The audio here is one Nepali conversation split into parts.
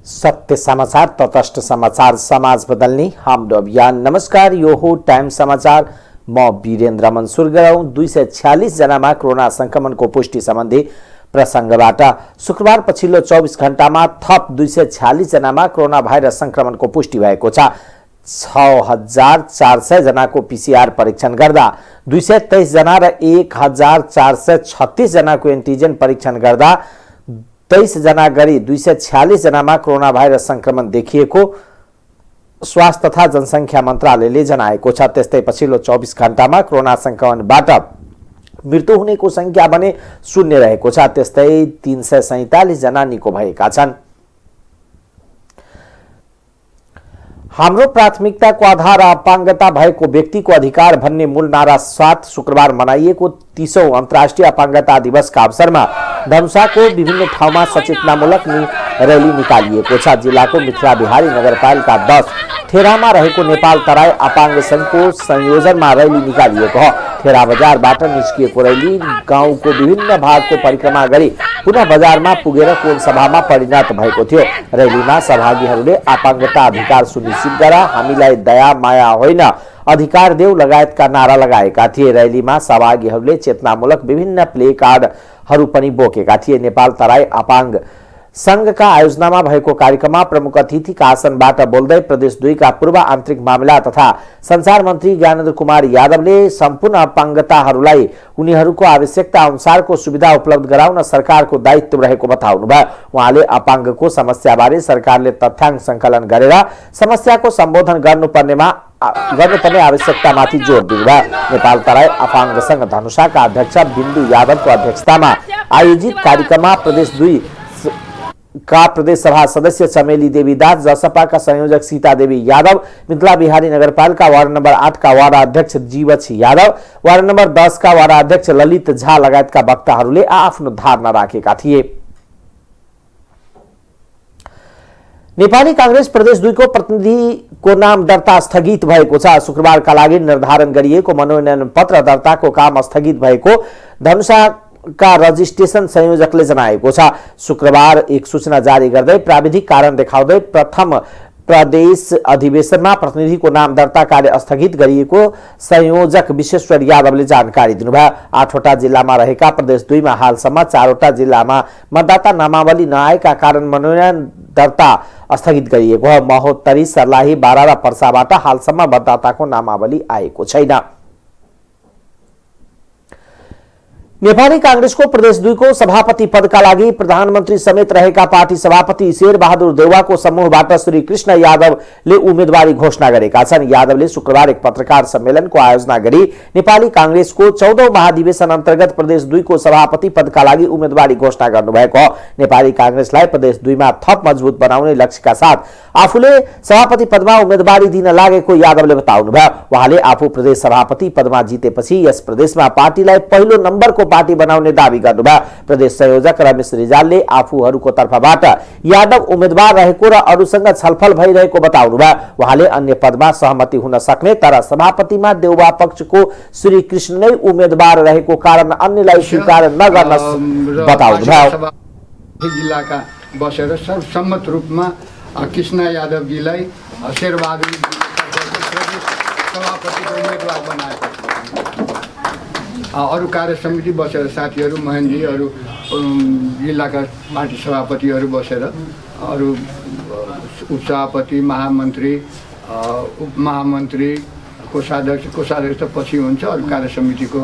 सत्य समाचार, तटस्थ समाचार, समाज बदल्ने हाम्रो अभियान। नमस्कार, यो हो टाइम समाचार। म वीरेन्द्र मनसुर गरौं। 246 जनामा कोरोना संक्रमणको पुष्टि सम्बन्धी प्रसंगबाट शुक्रबार पछिल्लो 24 घण्टामा थप 246 जनामा कोरोना भाइरस संक्रमणको पुष्टि भएको छ। 6400 जनाको पीसीआर परीक्षण गर्दा 223 जना र 1436 जनाको एन्टिजेन परीक्षण गर्दा 23 जना गरी 246 जनामा कोरोना भाइरस संक्रमण देखिएको स्वास्थ्य तथा जनसंख्या मन्त्रालयले जनाएको छ। त्यस्तै पछिल्लो 24 घण्टामा कोरोना संक्रमणबाट मृत्यु हुनेको संख्या भने 0 रहेको छ। त्यस्तै 347 जना निको भएका छन्। हाम्रो प्राथमिकताको आधार अपाङ्गता भएको व्यक्तिको अधिकार भन्ने मूल नारा साथ शुक्रबार मनाइएको 30औं अन्तर्राष्ट्रिय अपाङ्गता दिवसका अवसरमा धनुषाको विभिन्न ठाउँमा सचेतनामूलक रैली निकालिएको छ। जिल्लाको मिथिला बिहारी नगरपालिका 10 थेरामा रहेको नेपाल तराई अपाङ्ग संघको संयोजनमा रैली निकालिएको हो। थेरा बजारबाट निस्किएको रैली गाउँको विभिन्न भागको परिक्रमा गरी पुनः बजारमा पुगेर कोन सभामा परिणत भएको थियो। रैलीमा सहभागीहरूले अपाङ्गता अधिकार सुनिश्चित गर, हामीलाई दया माया होइन अधिकार देऊ लगायतका नारा लगाएका थिए। रैलीमा सहभागीहरूले चेतनामूलक विभिन्न प्ले कार्डहरू पनि बोकेका थिए। नेपाल तराई अपाङ्ग संघका आयोजनामा भएको कार्यक्रममा प्रमुख अतिथिका आसनबाट बोल्दै प्रदेश 2 का पूर्व आन्तरिक मामिला तथा संचार मन्त्री ज्ञानेन्द्र कुमार यादवले सम्पूर्ण अपाङ्गताहरूलाई उनीहरूको आवश्यकता अनुसारको सुविधा उपलब्ध गराउन सरकारको दायित्व रहेको बताउनुभयो। उहाँले अपाङ्गको समस्याबारे सरकारले तथ्याङ्क सङ्कलन गरेर समस्याको सम्बोधन गर्नुपर्ने आवश्यकतामाथि जोड दिनुभयो। नेपाल तराई अपाङ्ग संघ धनुषाका अध्यक्ष बिन्दु यादवको अध्यक्षतामा आयोजित कार्यक्रममा प्रदेश 2 का प्रदेश सभा सदस्य चमेली देवी दास, जसपाका संयोजक सीता देवी यादव, मिथिला बिहारी नगरपालिका वार्ड नम्बर 8 का वार्ड अध्यक्ष जीवछी यादव, वार्ड नम्बर 10 का वार्ड अध्यक्ष ललित झा लगायतका वक्ताहरूले आफ्नो धारणा राखेका थिए। नेपाली कांग्रेस प्रदेश 2 को प्रतिनिधिको नाम दर्ता स्थगित भएको छ। शुक्रबारका लागि निर्धारण गरिएको मनोनयन पत्र दर्ताको काम स्थगित भएको धनुषा का रजिस्ट्रेशन संयोजकले जनाएको छ। शुक्रबार एक सूचना जारी गर्दै प्राविधिक कारण देखाउँदै प्रथम प्रदेश अधिवेशनमा प्रतिनिधिको नाम दर्ता कार्य स्थगित गरिएको संयोजक विश्वेश्वर यादवले जानकारी दिनुभयो। 8वटा जिल्लामा रहेका प्रदेश 2 मा हालसम्म 4वटा जिल्लामा मतदाता नामावली नआएका कारण मनोनयन दर्ता स्थगित गरिएको हो। महोत्तरी, सर्लाही, बारा र पर्साबाट हालसम्म मतदाताको नामावली आएको छैन। नेपाली कांग्रेसको प्रदेश 2 को सभापति पदका लागि प्रधानमन्त्री समेत रहेका पार्टी सभापति शेरबहादुर देउवाको समूहबाट श्री कृष्ण यादवले उम्मेदवारी घोषणा गरेका छन्। यादवले शुक्रबार एक पत्रकार सम्मेलनको आयोजना गरी नेपाली कांग्रेसको 14औं महाधिवेशन अन्तर्गत प्रदेश 2 को सभापति पदका लागि उम्मेदवारी घोषणा गर्नुभएको हो। नेपाली कांग्रेसलाई प्रदेश 2 मा थप मजबुत बनाउने लक्ष्यका साथ आफूले सभापति पदमा उम्मेदवारी दिन लागेको यादवले बताउनुभयो। उहाँले आफू प्रदेश सभापति पदमा जितेपछि यस प्रदेशमा पार्टीलाई पहिलो नम्बरको पार्टी बनाउने दावी गर्नुभयो। प्रदेश संयोजक रमेश रिजालले आफूहरूको तर्फबाट यादव उम्मेदवार रहेको र अरूसँग छलफल भइरहेको बताउनुभयो। उहाँले अन्य पदमा सहमति हुन सक्ने तर सभापतिमा देउवा पक्षको श्री कृष्ण नै उम्मेदवार रहेको कारण अन्यलाई स्वीकार नगर्न बताउनुभयो। जिल्लाका बसेर सर्वसम्मत रूपमा कृष्ण यादवजीलाई शेरबहादुर सभापतिको उम्मेदवार बनाएको छ। अरू कार्य समिति बसेर साथीहरू महेन्द्रजी, अरू जिल्लाका पार्टी सभापतिहरू बसेर अरू उपसभापति, महामन्त्री, उपमहामन्त्री, कोषाध्यक्ष त पछि हुन्छ। अरू कार्य समितिको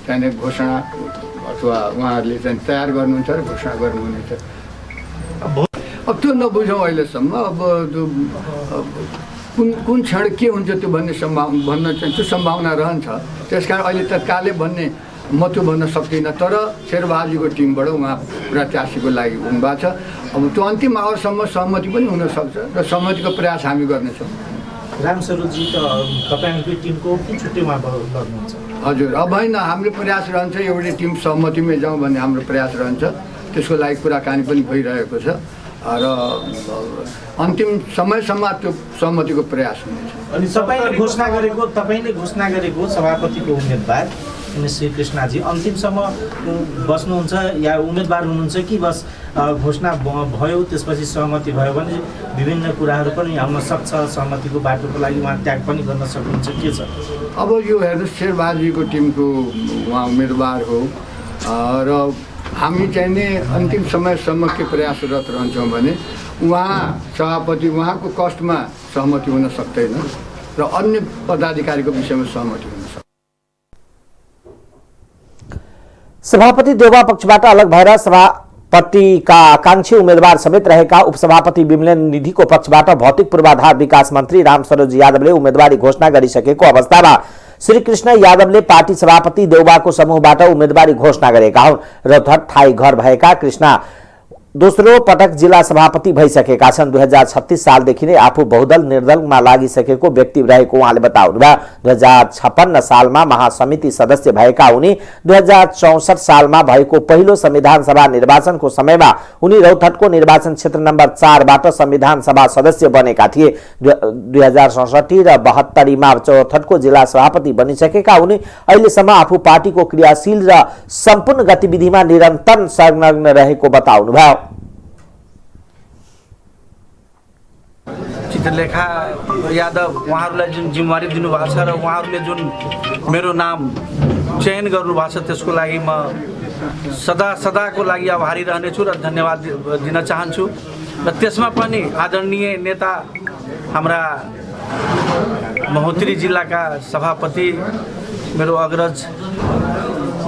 चाहिँ घोषणा अथवा उहाँहरूले चाहिँ तयार गर्नुहुन्छ र घोषणा गर्नुहुनेछ। अब त्यो नबुझौँ अहिलेसम्म। अब कुन क्षण के हुन्छ त्यो भन्न चाहिँ त्यो सम्भावना रहन्छ। त्यसकारण अहिले तत्कालै भन्ने म त्यो भन्न सक्दिनँ। तर शेरबहादुरजीको टिमबाट उहाँ प्रत्याशीको लागि हुनुभएको छ। अब त्यो अन्तिम आवरसम्म सहमति पनि हुनसक्छ र सहमतिको प्रयास हामी गर्नेछौँ। रामस्वरूपजी त तपाईँको टिमको कि छुट्टैमा गर्नुहुन्छ? हजुर, अब होइन, हाम्रो प्रयास रहन्छ एउटै टिम सहमतिमै जाउँ भन्ने हाम्रो प्रयास रहन्छ। त्यसको लागि कुराकानी पनि भइरहेको छ र अन्तिम समयसम्म त्यो सहमतिको प्रयास हुनेछ। अनि तपाईँले घोषणा गरेको सभापतिको उम्मेदवार हुने श्री कृष्णजी अन्तिमसम्म बस्नुहुन्छ या उम्मेदवार हुनुहुन्छ कि बस घोषणा भयो त्यसपछि सहमति भयो भने विभिन्न कुराहरू पनि आउन सक्छ, सहमतिको बाटोको लागि उहाँ त्याग पनि गर्न सक्नुहुन्छ, के छ? अब यो हेर्नुहोस्, शेरबहादुरजीको टिमको उहाँ उम्मेदवार हो र हामी चाहिँ नै अन्तिम समयसम्म के प्रयासरत रहन्छौँ भने उहाँ सभापति उहाँको कष्टमा सहमति हुन सक्दैन र अन्य पदाधिकारीको विषयमा सहमति हुन सक्छ। सभापति देउबा पक्षबाट अलग भएर सभापतिका आकांक्षी उम्मेदवार समेत रहेका उपसभापति विमलेन निधिको पक्षबाट भौतिक पूर्वाधार विकास मन्त्री रामसरोज यादवले उम्मेदवारी घोषणा गरिसकेको अवस्थामा श्री कृष्ण यादवले पार्टी सभापति देउबाको समूहबाट उम्मेदवारी घोषणा गरेका हुन्। रौतहट ठाई घर भएका कृष्ण दोस्रो पटक जिल्ला सभापति भइसकेका छन्। 2036 सालदेखि नै आफू बहुदल निर्दलमा लागिसकेको व्यक्ति रहेको उहाँले बताउनुभयो। 2056 सालमा महासमिति सदस्य भएका उनी 2064 सालमा भएको पहिलो संविधान सभा निर्वाचनको समयमा उनी रौतहटको निर्वाचन क्षेत्र नम्बर 4बाट संविधान सभा सदस्य बनेका थिए। 2067 र 72 मा रौतहटको जिल्ला सभापति बनिसकेका उनी अहिलेसम्म आफू पार्टीको क्रियाशील र सम्पूर्ण गतिविधिमा निरन्तर संलग्न रहेको बताउनुभयो। चित्रलेखा यादव उहाँहरूलाई जुन जिम्मेवारी दिनुभएको छ र उहाँहरूले जुन मेरो नाम चयन गर्नुभएको छ त्यसको लागि म सदाको लागि आभारी रहनेछु र धन्यवाद दिन चाहन्छु। र त्यसमा पनि आदरणीय नेता हाम्रा महोत्तरी जिल्लाका सभापति मेरो अग्रज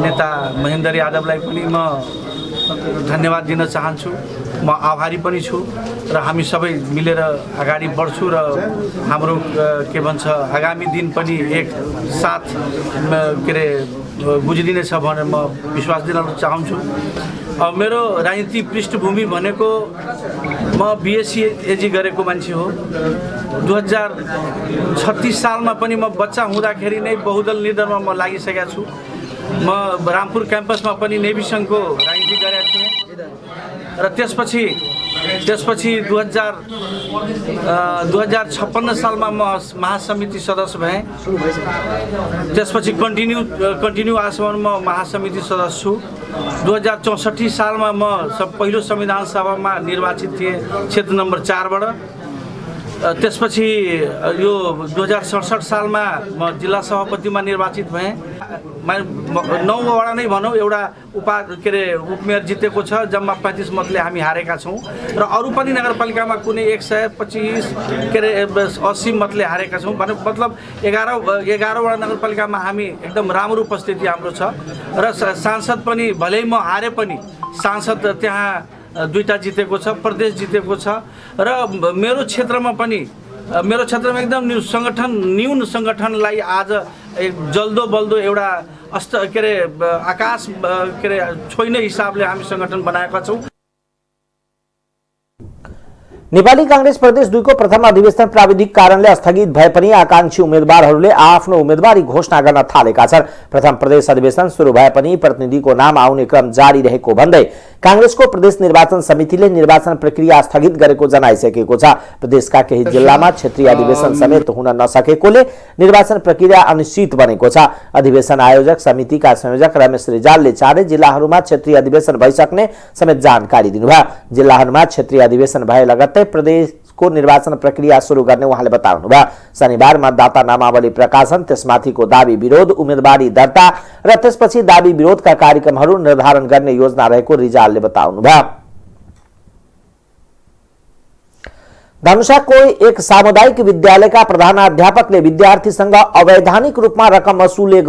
नेता महेन्द्र यादवलाई पनि म धन्यवाद दिन चाहन्छु। म आभारी पनि छु र हामी सबै मिलेर अगाडि बढ्छु र हाम्रो के भन्छ आगामी दिन पनि एक साथ के अरे गुज्रिनेछ भनेर म विश्वास दिन चाहन्छु। अब मेरो राजनीतिक पृष्ठभूमि भनेको म बीएससी एजी गरेको मान्छे हो। 2036 सालमा पनि म बच्चा हुँदाखेरि नै बहुदल निर्दलमा म लागिसकेका छु। म रामपुर क्याम्पसमा पनि नेभी सङ्घको राजनीति गरेका थिएँ र त्यसपछि 2056 सालमा म महासमिति सदस्य भएँ। त्यसपछि कन्टिन्यू आजसम्म म महासमिति सदस्य छु। 2064 सालमा म पहिलो संविधान सभामा निर्वाचित थिएँ क्षेत्र नम्बर 4बाट। त्यसपछि यो 2067 सालमा म जिल्ला सभापतिमा निर्वाचित भएँ। 9 वडा नै भनौँ, एउटा के अरे उपमेयर जितेको छ, जम्मा 35 मतले हामी हारेका छौँ र अरू पनि नगरपालिकामा कुनै 125 के अरे 80 मतले हारेका छौँ। मतलब 11 वडा नगरपालिकामा हामी एकदम राम्रो उपस्थिति हाम्रो छ र सांसद पनि भलै म हारे पनि सांसद त्यहाँ 2टा जितेको छ, प्रदेश जितेको छ र मेरो क्षेत्रमा एकदम न्यून सङ्गठनलाई आज एक जल्दो बल्दो एउटा के अरे आकाश के अरे छोइने हिसाबले हामी सङ्गठन बनाएका छौँ। नेपाली कांग्रेस प्रदेश 2 को प्रथम अधिवेशन प्राविधिक कारणले स्थगित भए पनि आकांक्षी उम्मेदवारहरूले आफ्नो उम्मेदवारी घोषणा गर्न थालेका छन्। प्रथम प्रदेश अधिवेशन सुरु भए पनि प्रतिनिधिको नाम आउने क्रम जारी रहेको भन्दै कांग्रेसको प्रदेश निर्वाचन समितिले निर्वाचन प्रक्रिया स्थगित गरेको जनाइसकेको छ। प्रदेशका केही जिल्लामा क्षेत्रीय अधिवेशन समेत हुन नसकेकोले निर्वाचन प्रक्रिया अनिश्चित बनेको छ। अधिवेशन आयोजक समितिका संयोजक रमेश रिजालले चारै जिल्लाहरूमा क्षेत्रीय अधिवेशन भइसक्ने समेत जानकारी दिनुभयो। जिल्लाहरूमा क्षेत्रीय अधिवेशन भए लगत्तै प्रदेशको निर्वाचन प्रक्रिया सुरु गर्ने उहाँले बताउनुभयो। शनिबार मतदाता नामावली प्रकाशन, त्यसमाथिको दाबी विरोध, उम्मेदवारी दर्ता र त्यसपछि दाबी विरोधका कार्यक्रमहरू निर्धारण गर्ने योजना रहेको रिजालले बताउनुभयो। धनुषाको एक सामुदायिक विद्यालयका प्रधानाध्यापकले विद्यार्थीसँग अवैधानिक रूपमा रकम असुल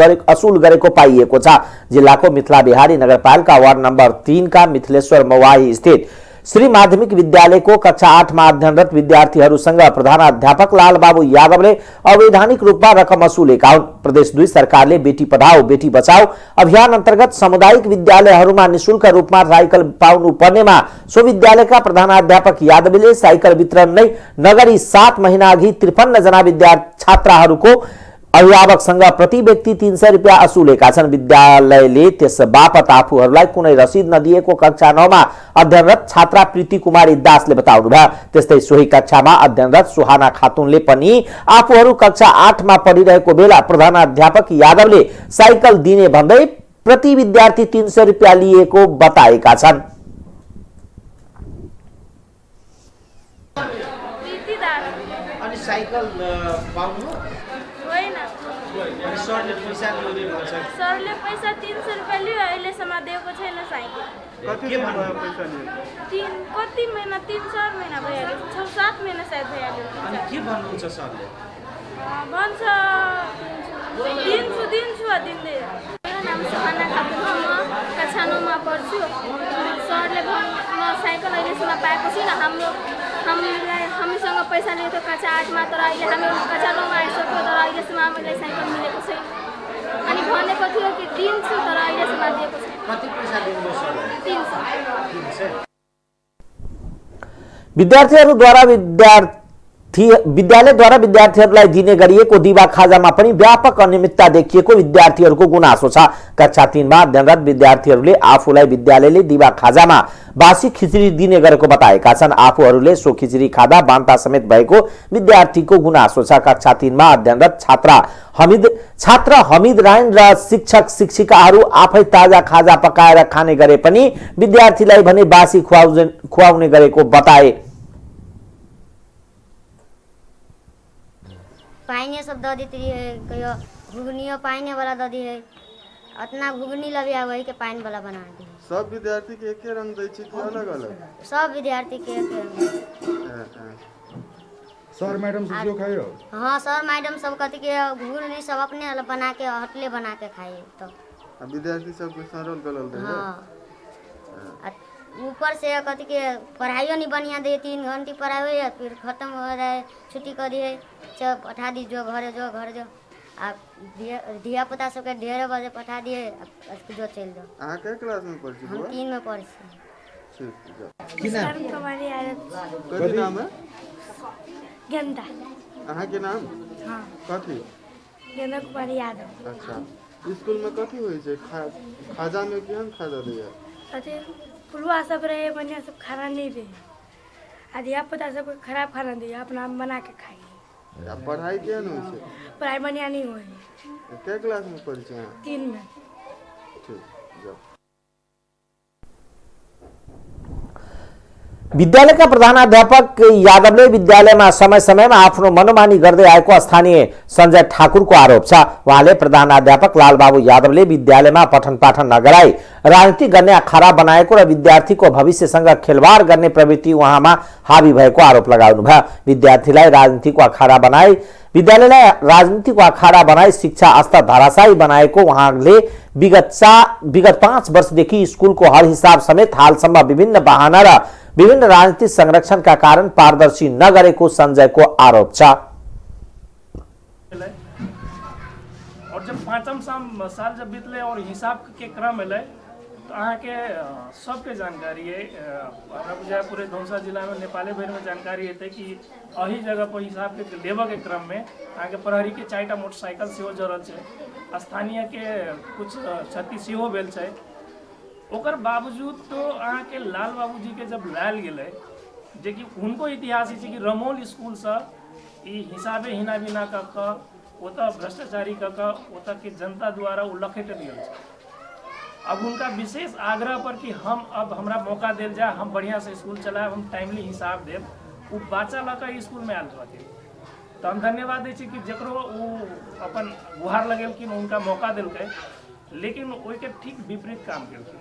गरेको पाइएको छ। जिल्लाको मिथिला बिहारी नगरपालिका वार्ड नम्बर 3 का मिथिलेश्वर मवाही स्थित श्री माध्यमिक विद्यालयको कक्षा 8 मा अध्ययनरत विद्यार्थीहरूसँग प्रधानाध्यापक लालबाबु यादवले अवैधानिक रूपमा रकम असुलेका हुन्। प्रदेश 2 सरकारले बेटी पढाओ बेटी बचाओ अभियान अन्तर्गत सामुदायिक विद्यालयहरूमा निशुल्क रूपमा साइकल पाउनु पर्नेमा सो विद्यालयका प्रधानाध्यापक यादवले साइकल वितरण नै नगरी 7 महिना अघि 53 जना छात्राहरूको अभिभावकसँग प्रति व्यक्ति 300 रुपियाँ असुलेका छन्। विद्यालयले त्यस बापत आफूहरूलाई कुनै रसिद नदिएको कक्षा 9 मा अध्ययनरत छात्रा प्रीति कुमारी दासले बताउनुभयो। त्यस्तै सोही कक्षामा अध्ययनरत सुहाना खातुनले पनि आफूहरू कक्षा 8 मा पढिरहेको बेला प्रधानाध्यापक यादवले साइकल दिने भन्दै प्रति विद्यार्थी 300 रुपियाँ लिएको बताएका छन्। अनि साइकल पाउनु होइन सरले पैसा लियो भन्छ सरले पैसा 300 रुपियाँ लियो, अहिलेसम्म दिएको छैन साइकल। के भन्नुभयो पैसा लियो कति महिना 3-4 महिना भइहाल्यो, 6-7 महिना सायद भइहाल्यो। अनि के भन्नुहुन्छ सरले भन्छ दिन्छु दिन्दै। मेरो नाम सुहाना खातुन हो, म कक्षा 9 मा पढ्छु। सरले म साइकल अहिलेसम्म पाएको छुइनँ। हामीसँग पैसा लिएको थियो कक्षा 8 मा, तर अहिले हामी कक्षा 9 मा आइसक्यो, तर अहिलेसम्म हामीलाई साइकल मिलेको छैन। अनि भनेको थियो कि दिन्छु, तर अहिलेसम्म दिएको छैन। कति पैसा दिनुभयो सरले 300। विद्यालयद्वारा विद्यार्थीहरूलाई दिने गरिएको दिवा खाजामा पनि व्यापक अनियमितता देखिएको विद्यार्थीहरूको गुनासो छ। कक्षा 3 मा अध्ययनरत विद्यार्थीहरूले आफूलाई विद्यालयले दिवा खाजामा बासी खिचडी दिने गरेको बताएका छन्। आफूहरूले सो खिचडी खाँदा बान्ता समेत भएको विद्यार्थीको गुनासो छ। कक्षा 3 मा अध्ययनरत छात्र हमिद रायन र शिक्षक शिक्षिकाहरू आफै ताजा खाजा पकाएर खाने गरे पनि विद्यार्थीलाई भने बासी खुवाउने गरेको बताए। पाइने सब दे देती है, कहियो घुगनियो पाइने वाला दे दी है, इतना घुगनी लबिया वही के पाइन वाला बना दी। सब विद्यार्थी के एके रंग दै छी कि अलग अलग? सब विद्यार्थी के एके रंग। सर मैडम सब जो खाइयो? हाँ सर मैडम सब कहती के घुगनी सब अपने बना के हटले बना के खाइए। तो विद्यार्थी सब के सरल गलल दे। हाँ ऊपर से कहती के पढ़ाइयो नहीं बढ़िया दे, 3 घंटे पढ़ाई है फिर खत्म हो जाए, छुट्टी कर दिए, चल पठा दी जो घर जो। आप धिया पुता सबके 1:30 बजे पठा दिए, जो चल जाओ। अहाँ के क्लास में पढ़ छी? हम 3 में पढ़ छी। ठीक जाओ। कुमारी कथी नाम है? गेंदा। अहाँ के नाम? हाँ कथी? गेंदा कुमारी यादव। अच्छा स्कूल में कथी होई छै? खाजा में केहन खाजा दैया? अथी पुलवा सब रहे बढ़िया, सब खाना नहीं दे, धिया पुता सबको खराब खाना दे, अपना बना के खाइए। पढ़ाई केहन होई छै? पढ़ाई बढ़िया नहीं हुई। के क्लास में पढ़ छी अहाँ? 3 में। ठीक जाओ। विद्यालयका प्रधानाध्यापक यादवले विद्यालयमा समय समयमा आफ्नो मनोमानी गर्दै आएको स्थानीय सञ्जय ठाकुरको आरोप छ। उहाँले प्रधानाध्यापक लालबाबु यादवले विद्यालयमा पठन पाठन नगराई राजनीति गर्ने अखाडा बनाएको र विद्यार्थीको भविष्यसँग खेलवाड गर्ने प्रवृत्ति उहाँमा हावी भएको आरोप लगाउनुभयो। विद्यार्थीलाई राजनीतिको अखाडा बनाई विद्यालयलाई राजनीतिको अखाडा बनाई शिक्षा स्तर धराशायी बनाएको उहाँले विगत 5 वर्षदेखि स्कुलको हर हिसाब समेत हालसम्म विभिन्न बहाना र विभिन्न राजनीतिक संरक्षणका कारण पारदर्शी नगरेको संजयको आरोप छ। और जब 5म साल जब बीतले और हिसाब के क्रम अल तो अहाँ के सबके जानकारी है, पूरे धौसा जिला में नेपाली भर में जानकारी है कि अही जगह पर हिसाब के लेबे के क्रम में अहाँ के प्रहरी के 4टा मोटरसाइकिल सेहो जरल है, स्थानीय के कुछ क्षति सेहो भेल है। ओकर बावजूद तो अहाँ के लाल बाबू जी के जब लायल गेलै, जे कि उनको इतिहास है कि रमोल स्कूल से हिसाबे हिना बिना कऽ ओतऽ भ्रष्टाचारी कऽ ओतऽ के जनता द्वारा वो लखेट दियल छै। अब उनका विशेष आग्रह पर कि हम अब हमरा मौका देल जाए, हम बढ़िया से स्कूल चलाएब, हम टाइमली हिसाब देब, वो बच्चा लऽ स्कूल में आयल रहथिन। तो हम धन्यवाद दै छी कि जकरो वो अपन गुहार लगेलखिन, उनका मौका देलकै, लेकिन ओहिके ठीक विपरीत काम केलखिन।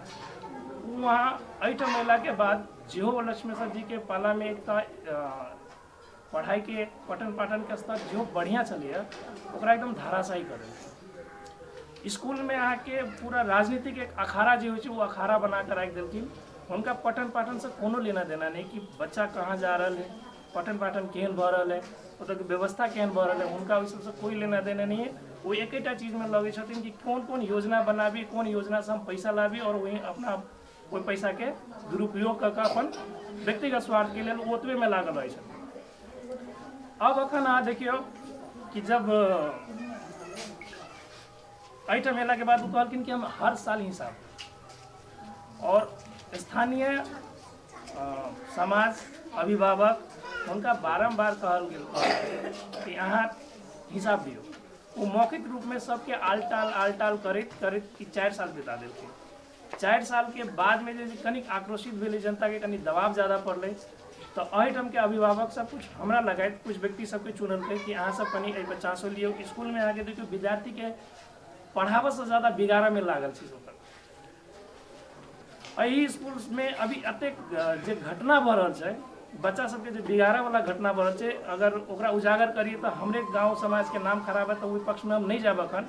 वहाँ एहिठाम अयला के बाद जेहो लक्ष्मेश्वर जी के पाला में एक पढ़ाई के पठन पाठन के स्तर जो बढ़िया चलिए ओकरा एकदम धराशायी कर देलखिन। स्कूल में आके पूरा राजनीतिक एक अखाड़ा जो हो वो अखाड़ा बना कर राख देलखिन। उनका पठन पाठन से कोनो लेना देना नहीं कि बच्चा कहाँ जा रहा है, पठन पाठन केहन भ रहा है, ओतऽ व्यवस्था केहन भ रहा है, उनका ओहि सबसे कोई लेना देना नहीं है। वो एकेटा चीज में लगे छथिन कि कौन कौन योजना बनाबी, कौन योजना से हम पैसा लाबी और वही अपना कोई पैसा के दुरुपयोग करके अपन व्यक्तिगत स्वार्थ के लिए ओतबे में लागल रहे छथिन। अब अखन अहाँ देखियो कि जब एहिठाम अयलाके बाद वो कहलखिन कि हम हर साल हिसाब और स्थानीय समाज अभिभावक उनका बारम्बार कहल गेल कि अहाँ हिसाब दियो। वो मौखिक रूप में सबके आलटाल करैत 4 साल बिता देलखिन। 4 साल के बाद में जे कनिक आक्रोशित भेलै, जनता के कनि दबाव ज़्यादा पड़लै, तो एहिठाम के अभिभावक सब कुछ हमरा लगायत कुछ व्यक्ति सबके चुनलकै कि अहाँ सब कनि एहि पर चाँसो लियौ। स्कूल में आके देखियो विद्यार्थी के पढ़ाबऽ से ज़्यादा बिगाड़ऽ में लागल छै। एहि स्कूल में अभी एतेक जे घटना भऽ रहल छै, बच्चा सबके जे बिगाड़े वाला घटना भऽ रहल छै, अगर ओकरा उजागर करिए तो हमरे गाँव समाज के नाम खराब है, तो ओहि पक्ष में हम नहीं जाब अखन।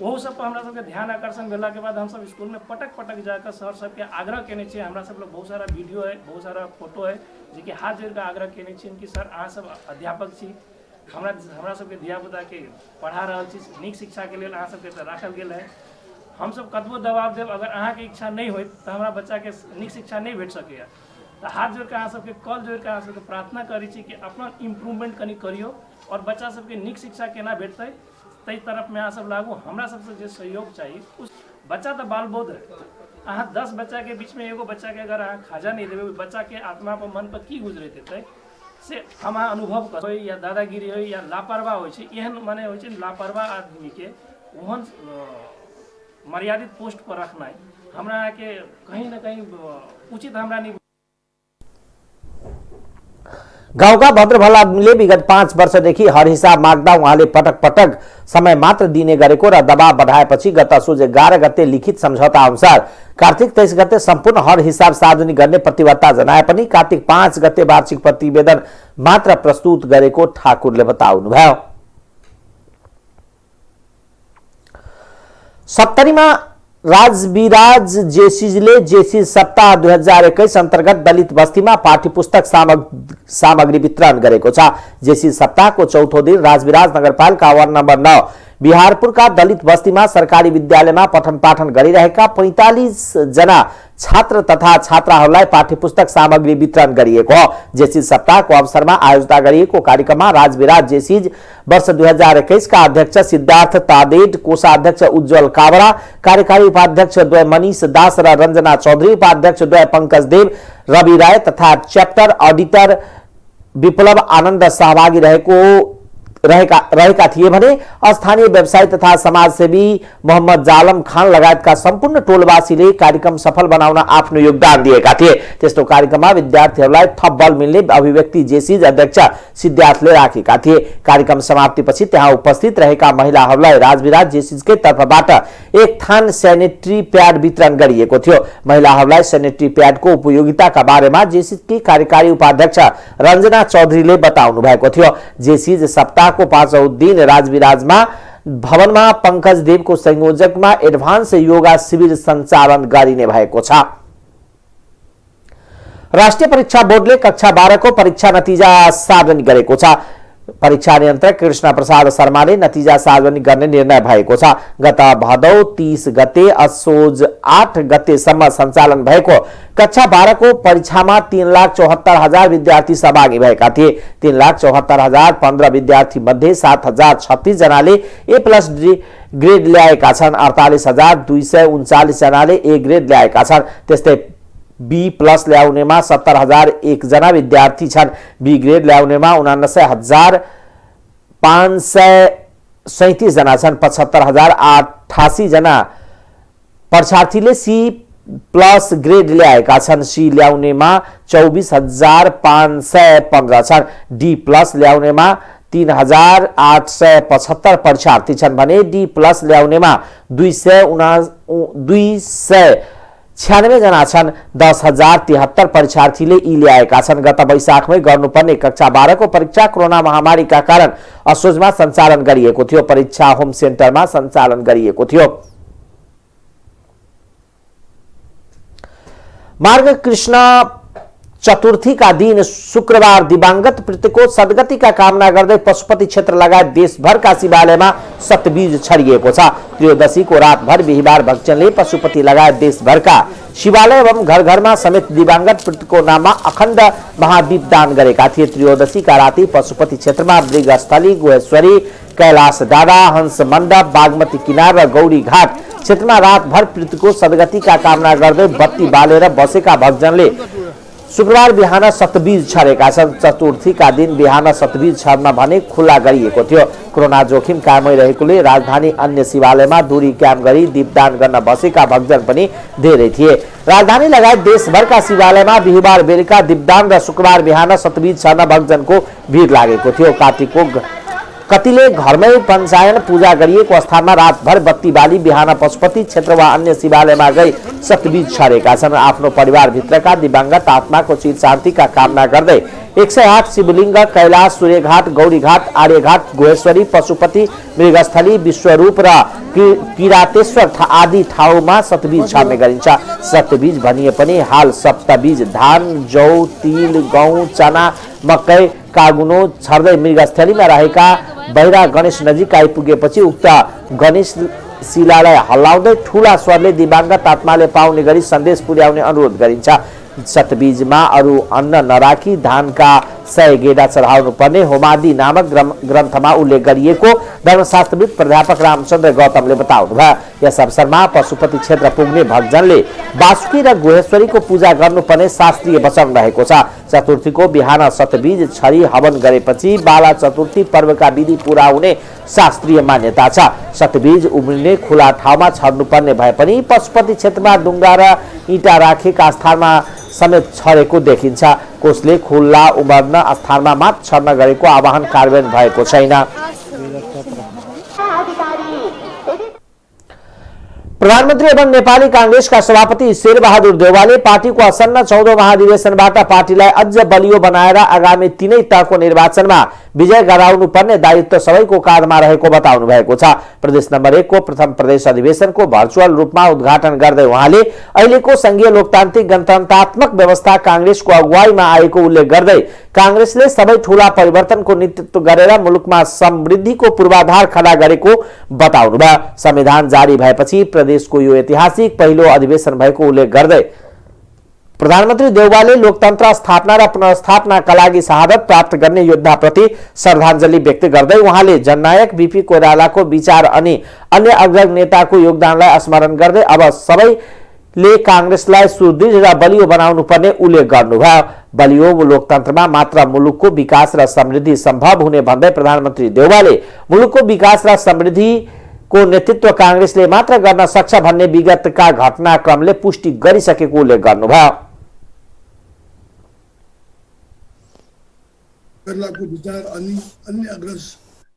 ओहो सब पर हमरा सबके ध्यान आकर्षण भेला के बाद हम सब स्कूल में पटक जाकर सर सबके आग्रह केने छियै। हमरा सब लोग बहुत सारा वीडियो है, बहुत सारा फोटो है, जे कि हाथ जोड़ के आग्रह केने छियै कि सर अहाँ सब अध्यापक छी, हमरा सबके धियापुता के पढ़ा रहल छी, नीक शिक्षा के लेल अहाँ सबके तऽ राखल गेल है। हम सब कतबो दबाव देब, अगर अहाँ के इच्छा नहीं होइत तो हमरा बच्चा के नीक शिक्षा नहीं भेट सकैया। तो हाथ जोड़ के अहाँ सबके कल जोड़ के अहाँ सबके प्रार्थना करै छी कि अपना इम्प्रूवमेंट कनि करियो और बच्चा सबके नीक शिक्षा केना भेटतै ताहि तरफ में अहाँ सब लागू। हमरा सबसे जे सहयोग चाहिए, उस बच्चा तो बाल बोध है। अहाँ 10 बच्चा के बीच में एगो बच्चा के अगर अहाँ खाजा नहीं देबै, बच्चा के आत्मा पर मन पर की गुजरैत हेतै से हम अनुभव करबै। या दादागिरी हो या लापरवाह हो, एहन माने हो लापरवाह आदमी के ओहन मर्यादित पोस्ट पर रखनाइ हमरा के कहीं ना कहीं उचित हमरा नहीं। गाउँका भद्रभला मिले विगत 5 वर्षदेखि हर हिसाब माग्दा उहाँले पटक पटक समय मात्र दिने गरेको र दबाव बढाएपछि गत असोज 11 गते लिखित सम्झौता अनुसार कार्तिक 23 गते सम्पूर्ण हर हिसाब सार्वजनिक गर्ने प्रतिबद्धता जनाए पनि कार्तिक 5 गते वार्षिक प्रतिवेदन मात्र प्रस्तुत गरेको ठाकुरले बताउनुभयो। 70 मा राजविराज जेसीजले जेसी सप्ताह 2021 अन्तर्गत दलित बस्तीमा पाठ्यपुस्तक सामग्री वितरण गरेको छ। जेसी सप्ताहको चौथो दिन राजविराज नगरपालिका वार्ड नम्बर 9 बिहारपुरका दलित बस्तीमा सरकारी विद्यालयमा पठन पाठन गरिरहेका 45 जना छात्र तथा छात्राहरूलाई पाठ्यपुस्तक सामग्री वितरण गरिएको हो। जेसी सप्ताहको अवसरमा आयोजना गरिएको कार्यक्रममा राजविराज जेसीज वर्ष 2021 का अध्यक्ष सिद्धार्थ तादेड, कोषाध्यक्ष उज्जवल काबरा, कार्यकारी उपाध्यक्ष द्वय मनीष दास र रञ्जना चौधरी, उपाध्यक्ष द्वय पंकज देव, रवि राय तथा च्याप्टर अडिटर विप्लव आनन्द सहभागी रहेका थिए भने स्थानीय व्यवसायी तथा समाजसेवी मोहम्मद जालम खान लगायतका सम्पूर्ण टोलवासीले कार्यक्रम सफल बनाउन आफ्नो योगदान दिएका थिए। त्यस्तो कार्यक्रममा विद्यार्थीहरूलाई थप बल मिल्ने अभिव्यक्ति जेसीज अध्यक्ष सिद्धार्थले राखेका थिए। कार्यक्रम समाप्तिपछि त्यहाँ उपस्थित रहेका महिलाहरूलाई राजविराज जेसीजकै तर्फबाट एक थान सेनेटरी प्याड वितरण गरिएको थियो। महिलाहरूलाई सेनेटरी प्याडको उपयोगिताका बारेमा जेसीजकी कार्यकारी उपाध्यक्ष रञ्जना चौधरीले बताउनु भएको थियो। जेसीज सप्ताह को 5औं दिन राजविराजमा भवनमा पंकज देवको संयोजकमा एडभान्स योगा शिविर सञ्चालन गरिने भएको छ। राष्ट्रिय परीक्षा बोर्डले कक्षा 12 को परीक्षा नतिजा सार्वजनिक गरेको छ। परीक्षा नियन्त्रक कृष्ण प्रसाद शर्माले नतिजा सार्वजनिक गर्ने निर्णय भएको छ। गत भदौ 30 गते असोज 8 गतेसम्म सञ्चालन भएको कक्षा 12 को परीक्षामा 3,74,000 विद्यार्थी सहभागी भएका थिए। 3,74,015 विद्यार्थी मध्ये 7,036 जनाले A+ ग्रेड ल्याएका छन्। 48,239 जनाले A ग्रेड ल्याएका छन्। त्यस्तै B+ ल्याउनेमा 70,001 जना विद्यार्थी छन्। B ग्रेड ल्याउनेमा 79,537 जना छन्। 75,088 जना परीक्षार्थीले C+ ग्रेड ल्याएका छन्। C ल्याउनेमा 24,515 छन्। D+ ल्याउनेमा 3,875 परीक्षार्थी छन् भने D+ ल्याउनेमा 296 जना छन्। 10,073 परीक्षार्थीले ई ल्याएका छन्। गत वैशाखमै गर्नुपर्ने कक्षा 12 को परीक्षा कोरोना महामारीका कारण असोजमा सञ्चालन गरिएको थियो। परीक्षा होम सेन्टरमा सञ्चालन गरिएको थियो। मार्ग कृष्ण चतुर्थी का दिन शुक्रबार दिवंगत पितृ को सद्गति का कामना गर्दै पशुपति क्षेत्र लगायत देशभरका शिवालयमा सतबीज छरिएको छ। त्रयोदशी को रातभर बिहिबार भक्तजनले पशुपति लगायत देशभरका शिवालय एवं घर घरमा समेत दिवंगत पितृ को नाममा अखण्ड महादीप दान गरेका थिए। त्रयोदशी का राति पशुपति क्षेत्रमा मृगस्थली, गुहेश्वरी, कैलाश डाँडा, हंस मण्डप, बागमती किनार र गौरी घाट क्षेत्रमा रातभर पितृ को सद्गति का कामना गर्दै बत्ती बालेर बसेका भक्तजनले शुक्रबार बिहान सतबीज छरेका छन्। चतुर्थी का दिन बिहान सतबीज छर्न भने खुल्ला गरिएको थियो। कोरोना जोखिम कायमै रहेकोले राजधानी अन्य शिवालयमा दूरी क्याम्प गरी दीपदान गर्न बसेका भक्तजन पनि धेरै थिए। राजधानी लगायत देशभरका शिवालयमा बिहिबार बेलुका दीपदान र शुक्रबार बिहान सतबीज छर्न भक्तजनको भिड लागेको थियो। कार्तिकको कतिले घरमै पञ्चायन पूजा गरिएको स्थानमा रातभर बत्ती बाली बिहान पशुपति क्षेत्र वा अन्य शिवालयमा गई सतबीज छरेका छन्। आफ्नो परिवारभित्रका दिवंगत आत्माको चिर शान्तिका कामना गर्दै 108 शिवलिङ्ग, कैलाश, सूर्यघाट, गौरीघाट, आर्यघाट, गुहेश्वरी, पशुपति, मृगस्थली, विश्वरूप र किरातेश्वर आदि ठाउँमा सतबीज छर्ने गरिन्छ। सतबीज भनिए पनि हाल सप्तबीज धान, जौ, तिल, गहुँ, चना, मकै, कागुनो छर्दै मृगस्थलीमा रहेका बहिरा गणेश नजिक आइपुगेपछि उक्त गणेश शिलालाई हल्लाउँदै ठूला स्वरले दिवंगत आत्माले पाउने गरी सन्देश पुर्याउने अनुरोध गरिन्छ। सतबीजमा अरू अन्न नराखी धानका 100 गेडा चढाउनु पर्ने होमादि नामक ग्रन्थमा उल्लेख गरिएको धर्मशास्त्रविद प्राध्यापक रामचन्द्र गौतमले बताउनुभयो। यस अवसरमा पशुपति क्षेत्र पुग्ने भक्तजनले वासुकी र गुहेश्वरीको पूजा गर्नुपर्ने शास्त्रीय वचन रहेको छ। चतुर्थीको बिहान सतबीज छरी हवन गरेपछि बाला चतुर्थी पर्वका विधि पूरा हुने शास्त्रीय मान्यता छ। सतबीज उम्रिने खुला ठाउँमा छर्नुपर्ने भए पनि पशुपति क्षेत्रमा डुङ्गा र इँटा राखेका स्थानमा समेत छरेको देखिन्छ। कोषले खुल्ला उम्रन स्थानमा मात्र छर्न गरेको आह्वान कार्यान्वयन भएको छैन। प्रधानमन्त्री एवं नेपाली कांग्रेसका सभापति शेरबहादुर देउवाले पार्टीको आसन्न 14औं महाधिवेशनबाट पार्टीलाई अझ बलियो बनाएर आगामी 3 तहको निर्वाचनमा विजय गराउनु पर्ने दायित्व सबैको काँधमा रहेको बताउनु भएको छ। प्रदेश नम्बर 1 को प्रथम प्रदेश अधिवेशनको भर्चुअल रूपमा उद्घाटन गर्दै उहाँले अहिलेको संघीय लोकतान्त्रिक गणतन्त्रात्मक व्यवस्था कांग्रेसको अगुवाईमा आएको उल्लेख गर्दै कांग्रेसले सबै ठूला परिवर्तनको नेतृत्व गरेर मुलुकमा समृद्धिको पूर्वाधार खडा गरेको बताउनुभयो। संविधान जारी भएपछि प्रदेशको यो ऐतिहासिक पहिलो अधिवेशन भएको उल्लेख गर्दै प्रधानमन्त्री देउवाले लोकतन्त्र स्थापना र पुनर्स्थापनाका लागि शहादत प्राप्त गर्ने योद्धाप्रति श्रद्धाञ्जली व्यक्त गर्दै उहाँले जननायक बीपी कोइरालाको विचार अनि अन्य अग्रज नेताको योगदानलाई स्मरण गर्दै अब सबैले कांग्रेसलाई सुदृढ र बलियो बनाउनु पर्ने उल्लेख गर्नुभयो। बलियो लोकतन्त्रमा मात्र मुलुकको विकास र समृद्धि सम्भव हुने भन्दै प्रधानमन्त्री देउवाले मुलुकको विकास र समृद्धि को नेतृत्व कांग्रेसले मात्र गर्न सक्छ भन्ने विगतका घटनाक्रमले पुष्टि गरिसकेको उल्लेख गर्नुभयो। कोइरालाको विचार अनि अन्य अग्रज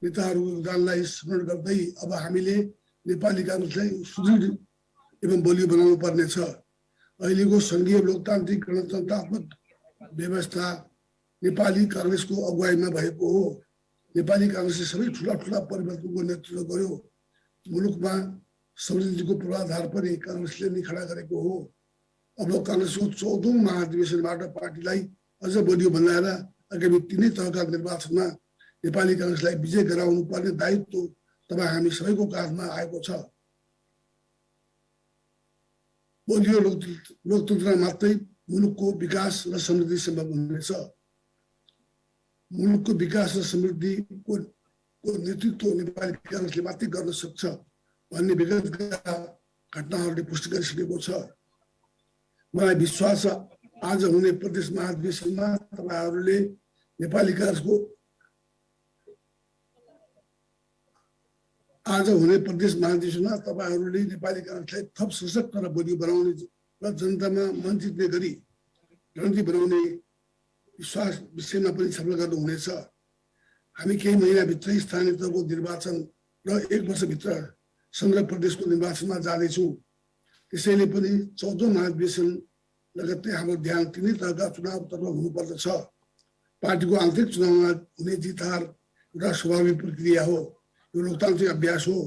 नेताहरूको योगदानलाई स्मरण गर्दै अब हामीले नेपाली कांग्रेसलाई सुदृढ एवं बलियो बनाउनु पर्नेछ। अहिलेको संघीय लोकतान्त्रिक गणतन्त्रात्मक व्यवस्था नेपाली कांग्रेसको अगुवाईमा भएको हो। नेपाली कांग्रेसले सबै ठुला ठुला परिवर्तनको नेतृत्व गर्यो। मुलुकमा समृद्धिको पूर्वाधार पनि कांग्रेसले नै खडा गरेको हो। अब कांग्रेसको 14औं महाधिवेशनबाट पार्टीलाई अझ बलियो बनाएर आगामी 3 तहका निर्वाचनमा नेपाली कांग्रेसलाई विजय गराउनु पर्ने दायित्व तपाईँ हामी सबैको काँधमा आएको छ। बलियो लोकतन्त्र मात्रै मुलुकको विकास र समृद्धि सम्भव हुनेछ। मुलुकको विकास र समृद्धिको नेतृत्व नेपाली कांग्रेसले मात्रै गर्न सक्छ भन्ने विगतका घटनाहरूले पुष्टि गरिसकेको छ। मलाई विश्वास छ आज हुने प्रदेश महाधिवेशनमा तपाईहरूले नेपाली कांग्रेसको नेपाली कांग्रेसलाई थप सशक्त र बलियो बनाउने र जनतामा मन जित्ने गरी रणनीति बनाउने विश्वास विषयमा पनि छलफल गर्नुहुनेछ। हामी केही महिनाभित्रै स्थानीय तहको निर्वाचन र 1 वर्षभित्र समग्र प्रदेशको निर्वाचनमा जाँदैछौँ। त्यसैले पनि 14औं महाधिवेशन लगत्तै हाम्रो ध्यान 3 तहका चुनावतर्फ हुनुपर्दछ। पार्टीको आन्तरिक चुनावमा हुने जित हार एउटा स्वाभाविक प्रक्रिया हो। यो लोकतान्त्रिक अभ्यास हो।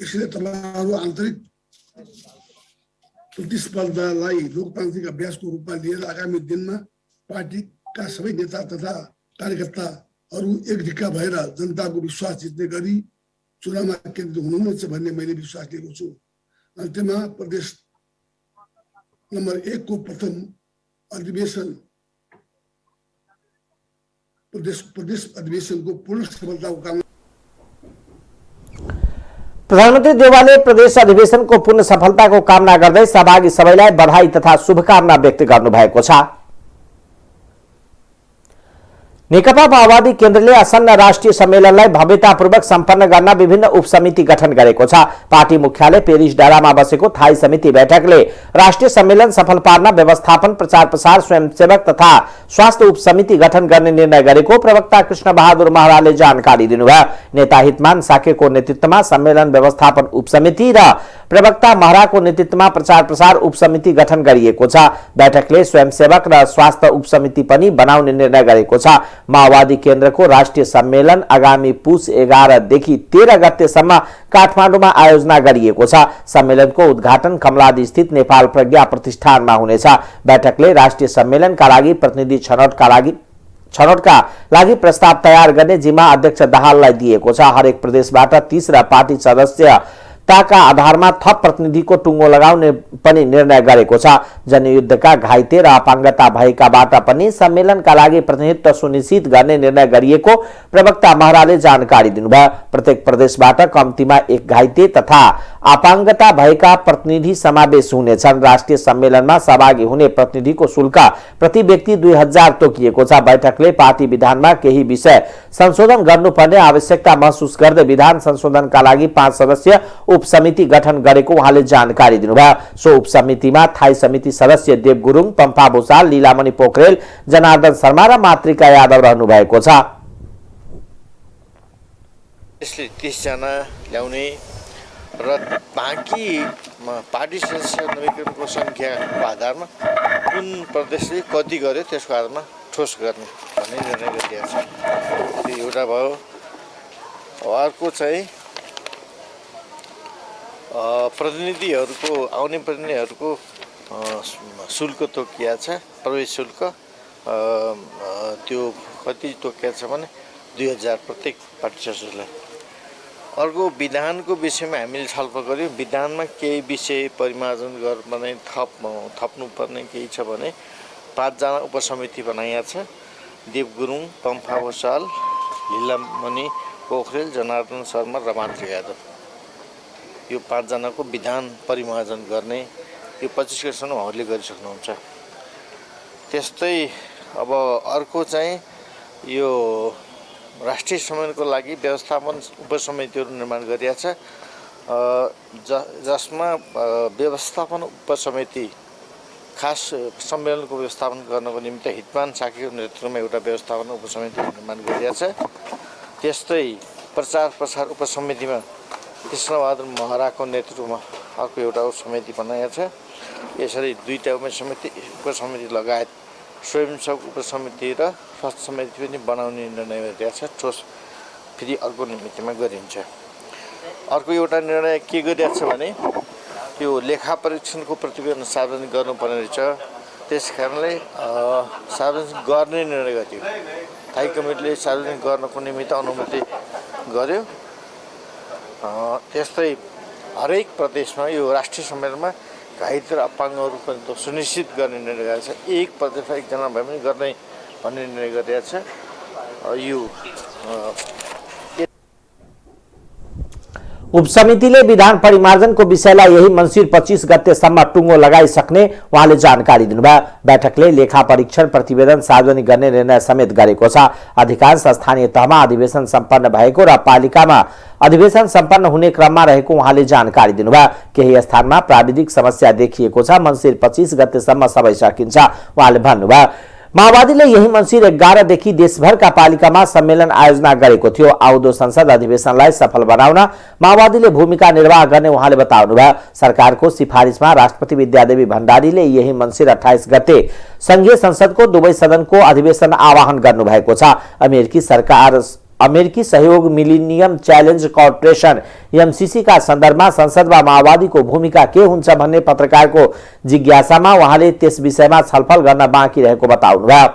यसले तपाईहरू आन्तरिक प्रतिस्पर्धालाई लोकतान्त्रिक अभ्यासको रूपमा लिएर आगामी दिनमा पार्टीका सबै नेता तथा कार्यकर्ताहरू एकढिक्का भएर जनताको विश्वास जित्ने गरी चुनावमा केन्द्रित हुनुहुनेछ भन्ने मैले विश्वास लिएको छु। अन्त्यमा प्रदेश नम्बर 1 को प्रथम अधिवेशन प्रदेश अधिवेशनको पूर्ण सफलताको कामना। प्रधानमन्त्री देउवाले प्रदेश अधिवेशन को पूर्ण सफलता को कामना गर्दै सहभागी सबैलाई बधाई तथा शुभकामना व्यक्त गर्नुभएको छ। नेकपा माओवादी केन्द्रले आसन्न राष्ट्रिय सम्मेलनलाई भव्यतापूर्वक सम्पन्न गर्न विभिन्न उपसमिति गठन गरेको छ। पार्टी मुख्यालय पेरिस डाँडामा बसेको थाई समिति बैठकले राष्ट्रिय सम्मेलन सफल पार्न व्यवस्थापन, प्रचार प्रसार, स्वयंसेवक तथा स्वास्थ्य उपसमिति गठन गर्ने निर्णय गरेको प्रवक्ता कृष्ण बहादुर महराले जानकारी दिनुभयो। नेता हितमान साकेको नेतृत्वमा सम्मेलन व्यवस्थापन उपसमिति र प्रवक्ता महराको नेतृत्वमा प्रचार प्रसार उपसमिति गठन गरिएको छ। बैठकले स्वयंसेवक र स्वास्थ्य उपसमिति पनि बनाउने निर्णय गरेको छ। माओवादी केन्द्रको राष्ट्रिय सम्मेलन आगामी पुष 11 देखि 13 गतेसम्म काठमाडौँमा आयोजना गरिएको छ। सम्मेलनको उद्घाटन कमलादी स्थित नेपाल प्रज्ञा प्रतिष्ठानमा हुनेछ। बैठकले राष्ट्रिय सम्मेलनका लागि प्रतिनिधि छनौटका लागि प्रस्ताव तयार गर्ने जिम्मा अध्यक्ष दाहाललाई दिएको छ। हरेक प्रदेशबाट 30 र पार्टी सदस्यताका आधारमा थप प्रतिनिधिको टुङ्गो लगाउने पनि निर्णय गरेको छ। जनयुद्धका घाइते र अपाङ्गता भएकाबाट पनि सम्मेलनका लागि प्रतिनिधित्व सुनिश्चित गर्ने निर्णय गरिएको प्रवक्ता महराले जानकारी दिनुभयो। प्रत्येक प्रदेशबाट कम्तीमा 1 घाइते तथा अपाङ्गता भएका प्रतिनिधि समावेश हुनेछन्। राष्ट्रिय सम्मेलनमा सहभागी हुने प्रतिनिधिको शुल्क प्रति व्यक्ति 2000 तोकिएको छ। बैठकले पार्टी विधानमा केही विषय संशोधन गर्नुपर्ने आवश्यकता महसुस गर्दै विधान संशोधनका लागि 5 सदस्यीय उपसमिति गठन गरेको उहाँले जानकारी दिनुभयो। सो उपसमितिमा थाई समिति सदस्य देव गुरुङ, पम्फा भूषाल, लीलामणि पोखरेल, जनार्दन शर्मा र मातृका यादव रहनु भएको छ। यसले 30 जना ल्याउने र बाँकी पार्टी सदस्य नवीकरणको संख्याको आधारमा कुन प्रदेशले कति गर्यो त्यसको आधारमा ठोस गर्ने भन्ने निर्णय गरिएको छ। त्यो एउटा भयो। अर्को चाहिँ प्रतिनिधिहरूको आउने प्रतिनिधिहरूको शुल्क तोकिया छ। प्रवेश शुल्क त्यो कति तोकिया छ भने 2000 प्रत्येक पार्टी सदस्यलाई। अर्को विधानको विषयमा हामीले छलफल गर्यौँ। विधानमा केही विषय परिमार्जन गर्ने थप्नुपर्ने केही छ भने 5 जना उपसमिति बनाइएको छ। देव गुरुङ, पम्फा भूषाल, लीलामणि पोखरेल, जनार्दन शर्मा र मातृका यादव, यो 5 जनाको विधान परिमार्जन गर्ने यो 25 गतेसम्म उहाँहरूले गरिसक्नुहुन्छ। त्यस्तै अब अर्को चाहिँ यो राष्ट्रिय सम्मेलनको लागि व्यवस्थापन उपसमितिहरू निर्माण गरिएको छ। जसमा व्यवस्थापन उपसमिति खास सम्मेलनको व्यवस्थापन गर्नको निम्ति हितमान साकेको नेतृत्वमा एउटा व्यवस्थापन उपसमिति निर्माण गरिएको छ। त्यस्तै प्रचार प्रसार उपसमितिमा कृष्णबहादुर महराको नेतृत्वमा अर्को एउटा उपसमिति बनाएको छ। यसरी 2टा उपसमिति लगायत स्वयंसेवक उपसमिति र स्वास्थ्य समिति पनि बनाउने निर्णय गरिएको छ। ठोस फेरि अर्को मितिमा गरिन्छ। अर्को एउटा निर्णय के गरिएको छ भने यो लेखा परीक्षणको प्रतिवेदन सार्वजनिक गर्नुपर्ने रहेछ। त्यस कारणले सार्वजनिक गर्ने निर्णय गरियो। थाई कमिटीले सार्वजनिक गर्नको निमित्त अनुमति गर्यो। त्यस्तै हरेक प्रदेशमा यो राष्ट्रिय सम्मेलनमा घाइते र अपाङ्गहरू पनि सुनिश्चित गर्ने निर्णय गरेको छ। एक प्रदेशमा 1 जना भए पनि गर्ने भन्ने निर्णय गरिएको छ। यो उपसमितिले विधान परिमार्जनको विषयलाई यही मङ्सिर 25 गतेसम्म टुङ्गो लगाइसक्ने उहाँले जानकारी दिनुभयो। बैठकले लेखा परीक्षण प्रतिवेदन सार्वजनिक गर्ने निर्णय समेत गरेको छ। अधिकांश स्थानीय तहमा अधिवेशन सम्पन्न भएको र पालिकामा अधिवेशन सम्पन्न हुने क्रममा रहेको उहाँले जानकारी दिनुभयो। केही स्थानमा प्राविधिक समस्या देखिएको छ। मङ्सिर 25 गतेसम्म सबै सकिन्छ उहाँले भन्नुभयो। माओवादीले यही मङ्सिर 11 देखि देशभरका पालिकामा सम्मेलन आयोजना गरेको थियो। आउँदो संसद अधिवेशनलाई सफल बनाउन माओवादीले भूमिका निर्वाह गर्ने उहाँले बताउनुभयो। सरकारको सिफारिसमा राष्ट्रपति विद्यादेवी भण्डारीले यही मङ्सिर 28 गते संघीय संसदको दुवै सदनको अधिवेशन आह्वान गर्नुभएको छ। अमेरिकी सरकार अमेरिकी सहयोग मिलेनियम च्यालेन्ज कर्पोरेसन एमसीसी का सन्दर्भमा संसदमा माओवादीको भूमिका के हुन्छ भन्ने पत्रकारको जिज्ञासामा उहाँले त्यस विषयमा छलफल गर्न बाँकी रहेको बताउनुभयो।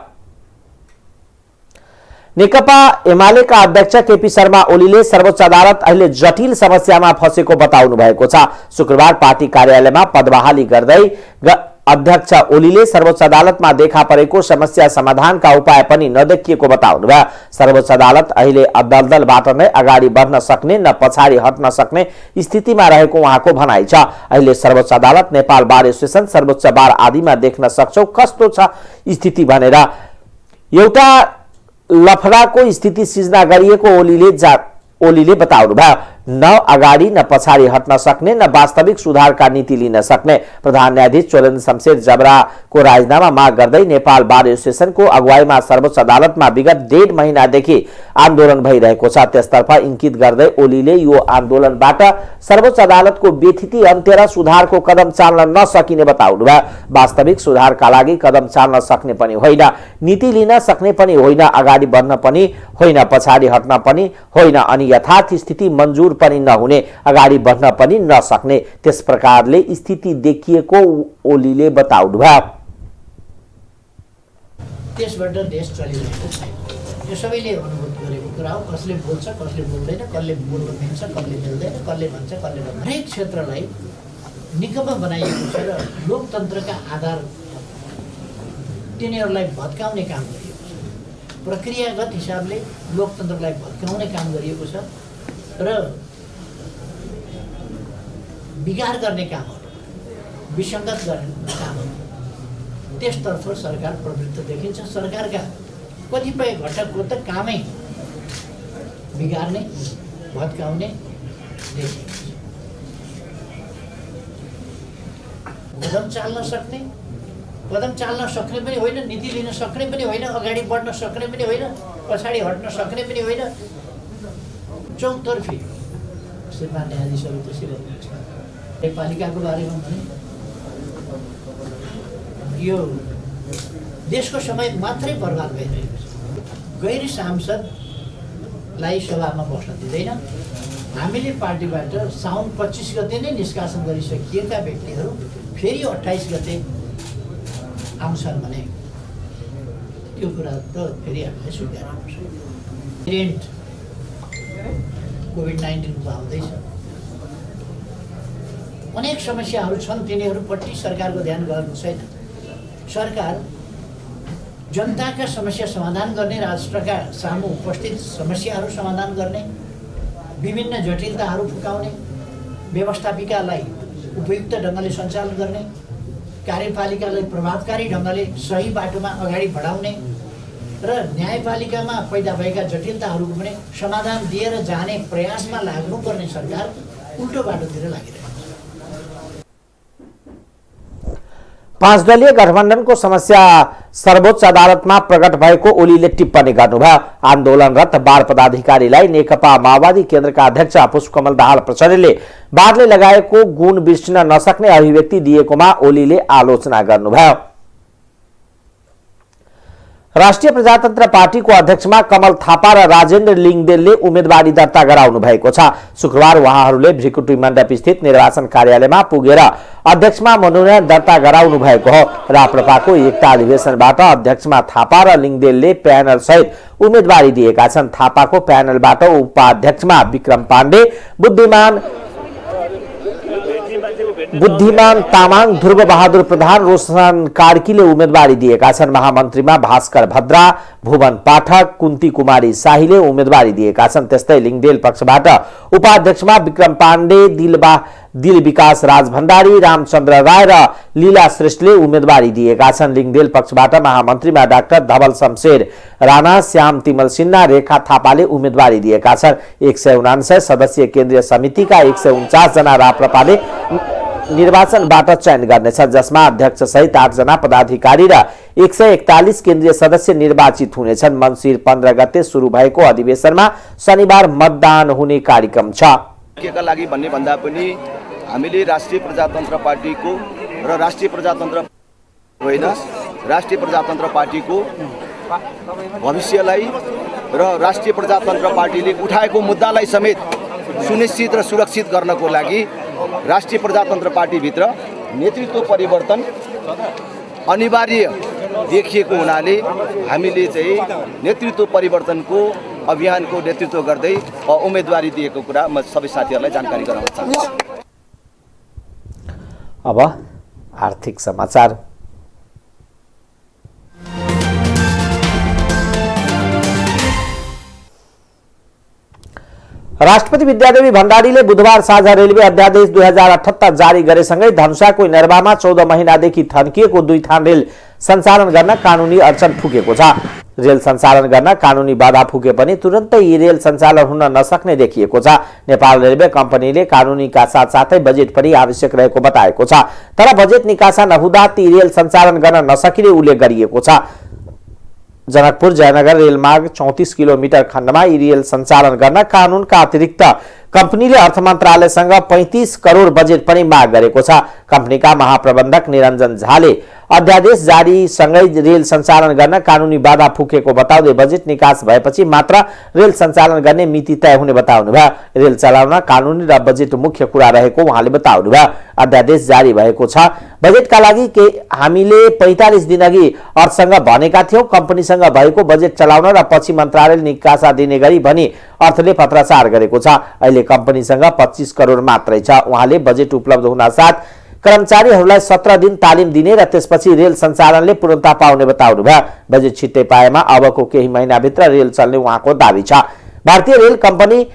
नेकपा एमालेका अध्यक्ष केपी शर्मा ओलीले सर्वोच्च अदालत अहिले जटिल समस्यामा फँसेको बताउनु भएको छ। शुक्रबार पार्टी कार्यालयमा पदबहाली गर्दै अध्यक्ष ओलीले सर्वोच्च अदालतमा देखा परेको समस्या समाधानका उपाय पनि नदेखिएको बताउनुभयो। सर्वोच्च अदालत अहिले अदलदलबाट नै अगाडि बढ्न सक्ने न पछाडि हट्न सक्ने स्थितिमा रहेको उहाँको भनाइ छ। अहिले सर्वोच्च अदालत, नेपाल बार एसोसिएसन, सर्वोच्च बार आदिमा देख्न सक्छौ कस्तो छ स्थिति भनेर एउटा लफडाको स्थिति सिर्जना गरिएको ओलीले बताउनुभयो। न अगाडि न पछाडि हट्न सक्ने न वास्तविक सुधारका नीति लिन सक्ने प्रधान न्यायाधीश चोलेन्द्र शमशेर जबराको राजीनामा माग गर्दै नेपाल बार एसोसिएसनको अगुवाईमा सर्वोच्च अदालतमा विगत 1.5 महिनादेखि आन्दोलन भइरहेको छ। त्यसतर्फ इंकित गर्दै ओलीले यो आन्दोलनबाट सर्वोच्च अदालतको व्यथिति अन्त्य र सुधारको कदम चाल्न नसकिने बताउनुभयो। वास्तविक सुधारका लागि कदम चाल्न सक्ने पनि होइन, नीति लिन सक्ने पनि होइन, अगाडि बढ्न पनि होइन, पछाडि हट्न पनि होइन, अनि यथार्थ स्थिति मन्जुर पनि नहुने, अगाडि बढ्न पनि नसक्ने त्यस प्रकारले स्थिति देखिएको ओलीले बताउनुभयो। त्यसबाट देश चलिरहेको छैन, यो सबैले अनुभूत गरेको कुरा हो। कसले बोल्छ, कसले बोल्दैन, कसले बोल्न मिल्छ, कसले मिल्दैन, कसले भन्छ, कसले भन्छ। हरेक क्षेत्रलाई निकम्मा बनाइएको छ र लोकतन्त्रका आधार तिनीहरूलाई भत्काउने काम गरिएको छ। प्रक्रियागत हिसाबले लोकतन्त्रलाई भत्काउने काम गरिएको छ र बिगार गर्ने कामहरू, विसङ्गत गर्ने कामहरू त्यसतर्फ सरकार प्रवृत्त देखिन्छ। सरकारका कतिपय घटकको त कामै बिगार्ने, भत्काउने देखिन्छ। कदम चाल्न सक्ने पनि होइन, नीति लिन सक्ने पनि होइन, अगाडि बढ्न सक्ने पनि होइन, पछाडि हट्न सक्ने पनि होइन, चौतर्फी श्रीमान न्यायाधीशहरू त्यसरी हुनुहुन्छ। नेपालिकाको बारेमा भने यो देशको समय मात्रै बर्बाद भइरहेको छ। गैर सांसदलाई सभामा बस्न दिँदैन। हामीले पार्टीबाट साउन 25 गते नै निष्कासन गरिसकिएका व्यक्तिहरू फेरि 28 गते आउँछन् भने त्यो कुरा त फेरि हामीले स्वीकार्नुपर्छ। भेरिएन्ट कोभिड-19 आउँदैछ, अनेक समस्याहरू छन्, तिनीहरूपट्टि सरकारको ध्यान गएको छैन। सरकार जनताका समस्या समाधान गर्ने, राष्ट्रका सामु उपस्थित समस्याहरू समाधान गर्ने, विभिन्न जटिलताहरू फुकाउने, व्यवस्थापिकालाई उपयुक्त ढङ्गले सञ्चालन गर्ने, कार्यपालिकालाई प्रभावकारी ढङ्गले सही बाटोमा अगाडि बढाउने र न्यायपालिकामा पैदा भएका जटिलताहरूको पनि समाधान दिएर जाने प्रयासमा लाग्नुपर्ने सरकार उल्टो बाटोतिर लागिरहेको छ। 5 दलीय गठबन्धनको समस्या सर्वोच्च अदालतमा प्रकट भएको ओलीले टिप्पणी गर्नुभयो। आन्दोलनरत बार पदाधिकारीलाई नेकपा माओवादी केन्द्रका अध्यक्ष पुष्पकमल दाहाल प्रचण्डले बारले लगाएको गुण बिर्सिन नसक्ने अभिव्यक्ति दिएकोमा ओलीले आलोचना गर्नुभयो। राष्ट्रिय प्रजातन्त्र पार्टीको अध्यक्षमा कमल थापा र राजेन्द्र लिङदेलले उम्मेदवारी दर्ता गराउनु भएको छ। शुक्रबार उहाँहरूले भ्रिकुटी मण्डप स्थित निर्वाचन कार्यालयमा पुगेर अध्यक्षमा मनोनयन दर्ता गराउनु भएको हो। राप्रपाको एकता अधिवेशनबाट अध्यक्षमा थापा र लिङदेलले प्यानल सहित उम्मेदवारी दिएका छन्। थापाको प्यानलबाट उपाध्यक्षमा विक्रम पाण्डे, बुद्धिमान तामाङ, ध्रुव बहादुर प्रधान, रोशन कार्कीले उम्मेदवारी दिएका छन्। महामन्त्रीमा भास्कर भद्रा, भुवन पाठक, कुन्ती कुमारी शाहीले उम्मेदवारी दिएका छन्। त्यस्तै लिङदेल पक्षबाट उपाध्यक्षमा विक्रम पाण्डे, दिल विकास राज भण्डारी, रामचन्द्र राय र लीला श्रेष्ठले उम्मेदवारी दिएका छन्। लिङदेल पक्षबाट महामन्त्रीमा डाक्टर धवल शमशेर राणा, श्याम तिमल सिन्हा, रेखा थापाले उम्मेदवारी दिएका छन्। 149 सदस्यीय केन्द्रीय समितिका 149 जना राप्रपाले निर्वाचनबाट चयन गर्नेछ, जसमा अध्यक्ष सहित 8 जना पदाधिकारी र 141 केन्द्रीय सदस्य निर्वाचित हुनेछन्। मङ्सिर 15 गते सुरु भएको अधिवेशनमा शनिबार मतदान हुने कार्यक्रम छ। केका लागि भन्ने भन्दा पनि हामीले राष्ट्रिय प्रजातन्त्र पार्टीको र राष्ट्रिय प्रजातन्त्र होइन, राष्ट्रिय प्रजातन्त्र पार्टीको भविष्यलाई र राष्ट्रिय प्रजातन्त्र पार्टीले उठाएको मुद्दालाई समेत सुनिश्चित र सुरक्षित गर्नको लागि राष्ट्रिय प्रजातन्त्र पार्टीभित्र नेतृत्व परिवर्तन अनिवार्य देखिएको हुनाले हामीले चाहिँ नेतृत्व परिवर्तनको अभियानको नेतृत्व गर्दै उम्मेदवारी दिएको कुरा म सबै साथीहरूलाई जानकारी गराउन चाहन्छु। अब आर्थिक समाचार। राष्ट्रपति विद्यादेवी भण्डारीले बुधबार साझा रेलवे अध्यादेश 2078 जारी गरेसँगै धनुषाको इनरबामा 14 महिनादेखि थन्किएको 2 थान रेल सञ्चालन गर्न कानुनी अडचन फुकेको छ। रेल सञ्चालन गर्न कानुनी बाधा फुके पनि तुरन्तै यी रेल सञ्चालन हुन नसक्ने देखिएको छ। नेपाल रेलवे कम्पनीले कानुनीका साथसाथै बजेट पनि आवश्यक रहेको बताएको छ। तर बजेट निकासा नहुँदा ती रेल सञ्चालन गर्न नसकिने उल्लेख गरिएको छ। जनकपुर जयनगर रेलमार्ग 34 किलोमिटर खण्डमा यी रेल सञ्चालन गर्न कानुनका अतिरिक्त कम्पनीले अर्थ मन्त्रालयसँग 35 करोड बजेट पनि माग गरेको छ। कम्पनीका महाप्रबन्धक निरञ्जन झाले अध्यादेश जारी सँगै रेल सञ्चालन गर्न कानुनी बाधा फुकेको बताउँदै बजेट निकास भएपछि मात्र रेल सञ्चालन गर्ने मिति तय हुने बताउनुभयो। रेल चलाउन कानुनी र बजेट मुख्य कुरा रहेको उहाँले बताउनुभयो। अध्यादेश जारी भएको छ। बजेटका लागि हामीले 45 दिन अघि अर्थसँग भनेका थियौं। कम्पनीसँग भएको बजेट चलाउन र पछि मन्त्रालयले निकासा दिने गरी भनी अर्थले पत्राचार गरेको छ। अहिले कम्पनीसँग 25 करोड मात्रै छ। उहाँले बजेट उपलब्ध हुनासाथ कर्मचारीहरूलाई 17 दिन तालिम दिने र त्यसपछि रेल सञ्चालनले पूर्णता पाउने बताउनुभयो। बजेट छिट्टै पाएमा अबको केही महिनाभित्र रेल चल्ने उहाँको दाबी छ। भारतीय रेल कम्पनी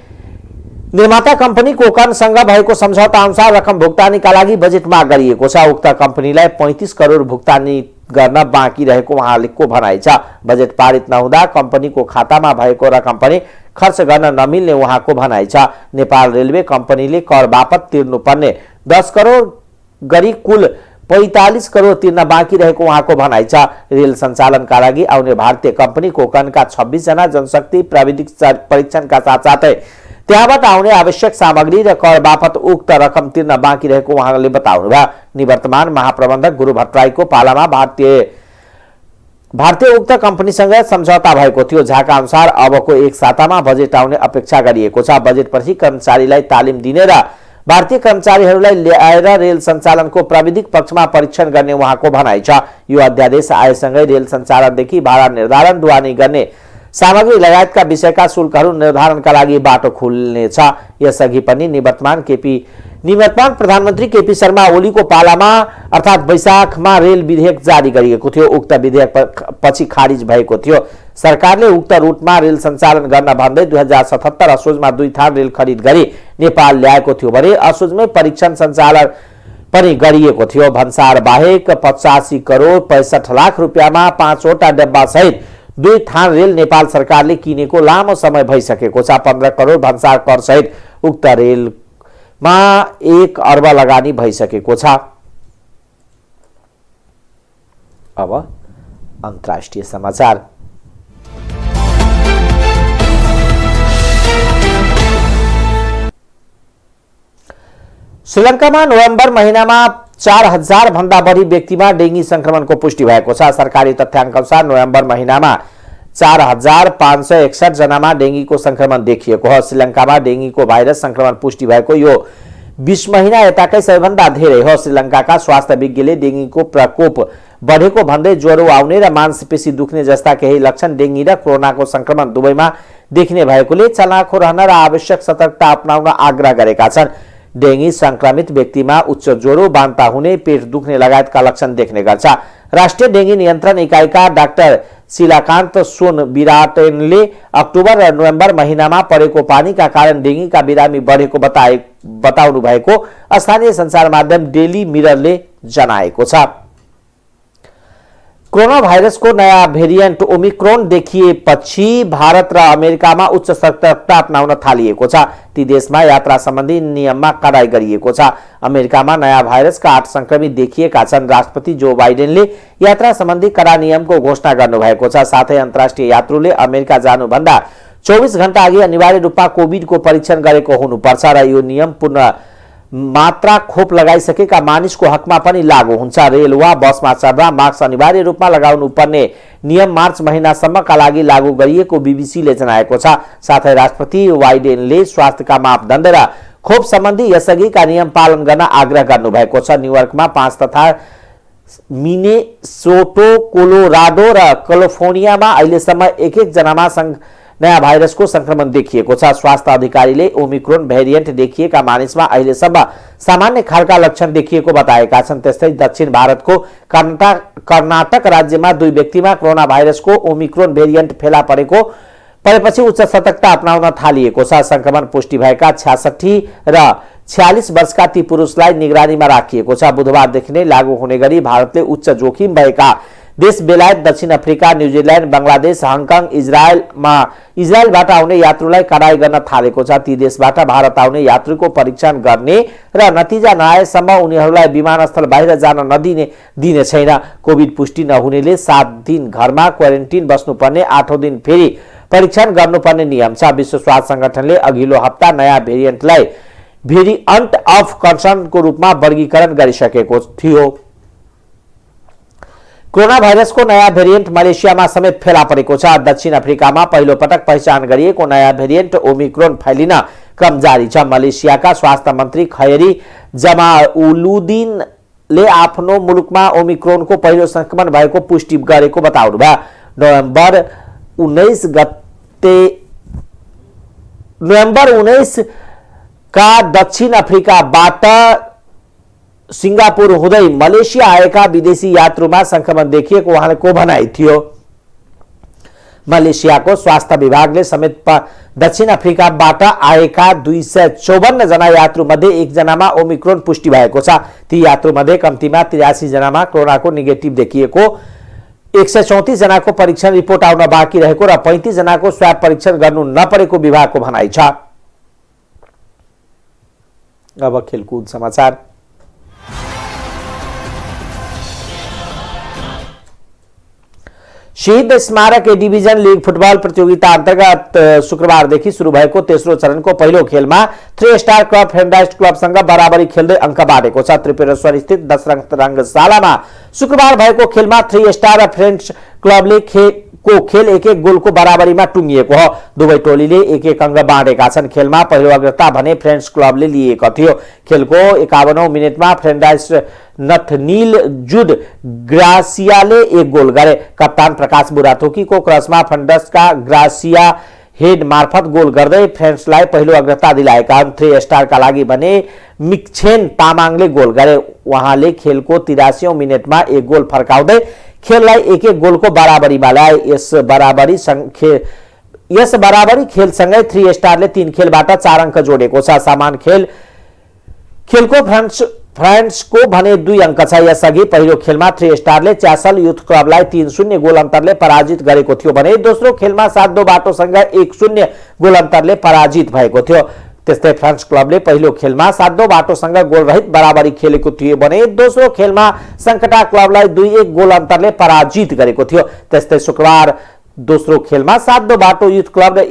निर्माता कम्पनी कोकनसँग भएको सम्झौता अनुसार रकम भुक्तानीका लागि बजेट माग गरिएको छ। उक्त कम्पनीलाई 35 करोड भुक्तानी गर्न बाँकी रहेको उहाँको भनाइ छ। बजेट पारित नहुँदा कम्पनीको खातामा भएको रकम पनि खर्च गर्न नमिल्ने उहाँको भनाइ छ। नेपाल रेलवे कम्पनीले कर बापत तिर्नुपर्ने 10 करोड गरी कुल 45 करोड तिर्न बाँकी रहेको उहाँको भनाइ छ। रेल सञ्चालनका लागि आउने भारतीय कम्पनी कोकनका 26 जना जनशक्ति प्राविधिक परीक्षणका साथसाथै त्यहाँबाट आउने आवश्यक सामग्री र कर बापत उक्त रकम तिर्न बाँकी रहेको उहाँले बताउनुभयो। निवर्तमान महाप्रबन्धक गुरु भट्टराईको पालामा भारतीय उक्त कम्पनीसँग सम्झौता भएको थियो। झाका अनुसार अबको एक सातामा बजेट आउने अपेक्षा गरिएको छ। बजेटपछि कर्मचारीलाई तालिम दिने र भारतीय कर्मचारीहरूलाई ल्याएर रेल सञ्चालनको प्राविधिक पक्षमा परीक्षण गर्ने उहाँको भनाइ छ। यो अध्यादेश आएसँगै रेल सञ्चालनदेखि भाडा निर्धारण, ढुवानी गर्ने सामग्री लगायतका विषयका शुल्कहरू निर्धारणका लागि बाटो खुल्नेछ। यसअघि पनि निवर्तमान प्रधानमन्त्री केपी शर्मा ओलीको पालामा अर्थात् वैशाखमा रेल विधेयक जारी गरिएको थियो। उक्त विधेयक पछि खारिज भएको थियो। सरकारले उक्त रुटमा रेल सञ्चालन गर्न भन्दै 2077 असोजमा 2 थान रेल खरिद गरी नेपाल ल्याएको थियो भने असोजमै परीक्षण सञ्चालन पनि गरिएको थियो। भन्सार बाहेक 85 करोड 65 लाख रुपियाँमा 5 वटा डब्बा सहित 2 थान रेल नेपाल सरकारले किनेको लामो समय भइसकेको छ। 15 करोड भन्सार कर सहित उक्त रेलमा 1 अर्ब लगानी भइसकेको छ। अब अन्तर्राष्ट्रिय समाचार। श्रीलङ्कामा नोभेम्बर महिनामा 4000 भन्दा बढी व्यक्तिमा डेंगी संक्रमणको पुष्टि भएको छ। सरकारी तथ्याङ्क अनुसार नोभेम्बर महिनामा 4561 जनामा डेंगीको संक्रमण देखिएको हो। श्रीलङ्कामा डेंगीको भाइरस संक्रमण पुष्टि भएको यो 20 महिना यताकै सबैभन्दा धेरै हो। श्रीलङ्काका स्वास्थ्य विज्ञले डेंगीको प्रकोप बढेको भन्दै ज्वरो आउने र मांसपेशी दुख्ने जस्ता केही लक्षण डेंगी र कोरोनाको संक्रमण दुवैमा देखिने भएकोले चलाखो रहन र आवश्यक सतर्कता अपनाउन आग्रह गरेका छन्। डेंगी संक्रमित व्यक्तिमा उच्च ज्वरो, बान्ता हुने, पेट दुख्ने लगायतका लक्षण देख्ने गर्छ। राष्ट्रिय डेंगी नियन्त्रण इकाइका डाक्टर शिलाकान्त सोन विराटनले अक्टोबर र नोभेम्बर महिनामा परेको पानीका कारण डेंगीका बिरामी बढेको बताउनु भएको स्थानीय सञ्चार माध्यम डेली मिररले जनाएको छ। कोरोना भाइरसको नयाँ भेरिएन्ट ओमिक्रोन देखिएपछि भारत र अमेरिकामा उच्च सतर्कता अपनाउन थालिएको छ। ती देशमा यात्रा सम्बन्धी नियममा कडाई गरिएको छ। अमेरिकामा नयाँ भाइरसका 8 संक्रमित देखिएका छन्। राष्ट्रपति जो बाइडेनले यात्रा सम्बन्धी कडा नियमको घोषणा गर्नुभएको छ। साथै अन्तर्राष्ट्रिय यात्रुले अमेरिका जानुभन्दा 24 घण्टा अघि अनिवार्य रूपमा कोभिडको परीक्षण गरेको हुनुपर्छ र यो नियम पूर्ण मात्रा खोप लगाइसकेका मानिसको हकमा पनि लागू हुन्छ। रेल वा बसमा चढ्दा मास्क अनिवार्य रूपमा लगाउनु पर्ने नियम मार्च महिनासम्मका लागि लागू गरिएको बीबीसीले जनाएको छ। साथै राष्ट्रपति बाइडेनले स्वास्थ्यका मापदण्ड र खोप सम्बन्धी यसअघिका नियम पालन गर्न आग्रह गर्नुभएको छ। न्युयोर्कमा 5 तथा मिनेसोटा, कोलोराडो र क्यालिफोर्नियामा अहिलेसम्म एक जनामा नयाँ भाइरसको संक्रमण देखिएको छ। स्वास्थ्य अधिकारीले ओमिक्रोन भेरिएन्ट देखिएका मानिसमा अहिलेसम्म सामान्य खालका लक्षण देखिएको बताएका छन्। त्यस्तै दक्षिण भारतको कर्नाटक राज्यमा 2 व्यक्तिमा कोरोना भाइरसको ओमिक्रोन भेरिएन्ट फेला परेपछि उच्च सतर्कता अपनाउन थालिएको छ। संक्रमण पुष्टि भएका 66 र 46 वर्षका ती पुरुषलाई निगरानीमा राखिएको छ। बुधबारदेखि नै लागू हुने गरी भारतले उच्च जोखिम भएका देश बेलायत, दक्षिण अफ्रिका, न्युजिल्यान्ड, बंगलादेश, हङकङ, इजरायलबाट आउने यात्रुलाई कडाई गर्न थालेको छ। ती देशबाट भारत आउने यात्रुको परीक्षण गर्ने र नतिजा नआएसम्म उनीहरूलाई विमानस्थल बाहिर जान दिने छैन। कोभिड पुष्टि नहुनेले 7 दिन घरमा क्वारेन्टिन बस्नुपर्ने, 8औं दिन फेरि परीक्षण गर्नुपर्ने नियम छ। विश्व स्वास्थ्य संगठनले अघिल्लो हप्ता नयाँ भेरिएन्टलाई भेरिएन्ट अफ कन्सर्नको रूपमा वर्गीकरण गरिसकेको थियो। कोरोना भाइरसको नयाँ भेरिएन्ट मलेसियामा समेत फेला परेको छ। दक्षिण अफ्रिकामा पहिलो पटक पहिचान गरिएको नयाँ भेरिएन्ट ओमिक्रोन फैलिन क्रम जारी छ। मलेसियाका स्वास्थ्य मन्त्री खैरी जमाउलुद्दिनले आफ्नो मुलुकमा ओमिक्रोनको पहिलो संक्रमण भएको पुष्टि गरेको बताउनुभयो। नोभेम्बर 19 का दक्षिण अफ्रिकाबाट सिंगापुर हुँदै मलेसिया आएका विदेशी यात्रुमा संक्रमण देखिएको उहाँको भनाइ थियो। मलेसियाको स्वास्थ्य विभागले समेत दक्षिण अफ्रिकाबाट आएका 254 जना यात्रु मध्ये 1 जनामा ओमिक्रोन पुष्टि भएको छ। ती यात्रु मध्ये कम्तीमा 83 जनामा कोरोनाको नेगेटिभ देखिएको, 134 जनाको परीक्षण रिपोर्ट आउन बाँकी रहेको र 35 जनाको स्वाब परीक्षण गर्नु नपरेको विभागको भनाइ छ। अब खेलकुद समाचार। शहीद स्मारक ए डिभिजन लीग फुटबल प्रतियोगिता अंतर्गत शुक्रबारदेखि सुरु भएको तेस्रो चरणको पहिलो खेलमा 3 स्टार क्लब फ्रेन्डाइज क्लबसँग बराबरी खेल्दै अंक बाँडेको छ। त्रिपुरेश्वर स्थित 10 रङ्गशालामा शुक्रबार भएको खेलमा 3 स्टार र फ्रेन्ड्स क्लबले खेल 1-1 गोलको बराबरीमा टुङ्गिएको हो। दुवै टोलीले 1-1 अंक बाँडेका छन्। खेलमा पहिलो अग्रता भने फ्रेन्ड्स क्लबले लिएको थियो। खेलको 51औं मिनेटमा फ्रेन्डाइज नथनील जुड ग्रासियाले 1 गोल गरे। कप्तान प्रकाश बुराथोकीको क्रसमा फ्रेन्ड्सका ग्रासिया हेड मार्फत गोल गर्दै फ्रेन्ड्सलाई पहिलो अग्रता दिलाएका हुन्। 3 स्टारका लागि भने मिक्छेन तामाङले गोल गरे। उहाँले खेलको 83औं मिनेटमा 1 गोल फर्काउँदै खेललाई 1-1 गोलको बराबरीमा ल्याए। यस बराबरी खेलसँगै 3 स्टारले 3 खेलबाट 4 अंक जोडेको छ। समान खेलको फ्रान्सको भने 2 अंक छ। यसअघि पहिलो खेलमा 3 स्टारले च्यासल युथ क्लबलाई 3-0 गोल अन्तरले पराजित गरेको थियो भने दोस्रो खेलमा 7-2 बाटोसँग 1-0 गोल अन्तरले पराजित भएको थियो। त्यस्तै फ्रान्स क्लबले पहिलो खेलमा 7-2 बाटोसँग गोलरहित बराबरी खेलेको थियो भने दोस्रो खेलमा संकटा क्लबलाई 2-1 गोल अन्तरले पराजित गरेको थियो। त्यस्तै शुक्रबार दोस्रो खेलमा 7-2 बाटो युथ क्लब र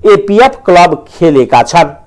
एपीएफ क्लब खेलेका छन्।